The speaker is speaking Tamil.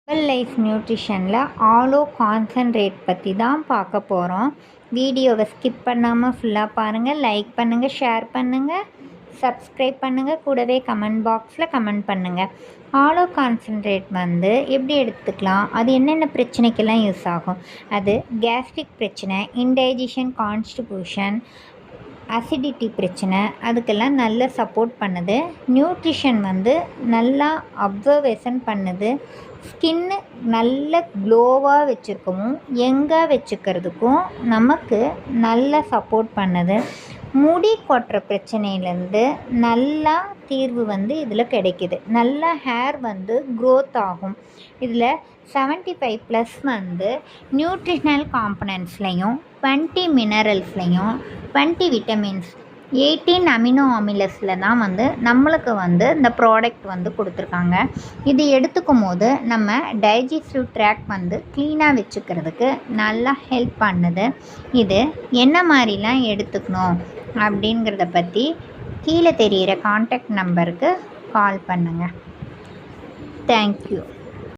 ஹெர்பல் லைஃப் நியூட்ரிஷனில் ஆலோ கான்சன்ட்ரேட் பற்றி தான் பார்க்க போகிறோம். வீடியோவை ஸ்கிப் பண்ணாமல் ஃபுல்லாக பாருங்கள். லைக் பண்ணுங்கள், ஷேர் பண்ணுங்கள், சப்ஸ்கிரைப் பண்ணுங்கள், கூடவே கமெண்ட் பாக்ஸில் கமெண்ட் பண்ணுங்கள். ஆலோ கான்சன்ட்ரேட் எப்படி எடுத்துக்கலாம், அது என்னென்ன பிரச்சனைக்கெல்லாம் யூஸ் ஆகும்? அது கேஸ்ட்ரிக் பிரச்சனை, இன்டைஜஷன், கான்ஸ்டிபேஷன், அசிடிட்டி பிரச்சனை, அதுக்கெல்லாம் நல்ல சப்போர்ட் பண்ணுது. நியூட்ரிஷன் நல்லா அப்சர்வேஷன் பண்ணுது. ஸ்கின்னு நல்ல க்ளோவாக வச்சுருக்கவும் யங்காக வச்சுக்கிறதுக்கும் நமக்கு நல்ல சப்போர்ட் பண்ணுது. முடி கொட்டுற பிரச்சனையிலேருந்து நல்லா தீர்வு இதில் கிடைக்கிது. நல்லா ஹேர் க்ரோத் ஆகும். இதில் 75+ நியூட்ரிஷனல் காம்பனன்ட்ஸ்லையும் 20 மினரல்ஸ்லையும் 20 விட்டமின்ஸ் 18 அமினோ அமிலஸில் தான் நம்மளுக்கு இந்த ப்ராடக்ட் கொடுத்துருக்காங்க. இது எடுத்துக்கும் போது நம்ம டைஜஸ்டிவ் ட்ராக் க்ளீனாக வச்சுக்கிறதுக்கு நல்லா ஹெல்ப் பண்ணுது. இது என்ன மாதிரிலாம் எடுத்துக்கணும் அப்படிங்கிறத பற்றி கீழே தெரிகிற கான்டாக்ட் நம்பருக்கு கால் பண்ணுங்கள். தேங்க்யூ.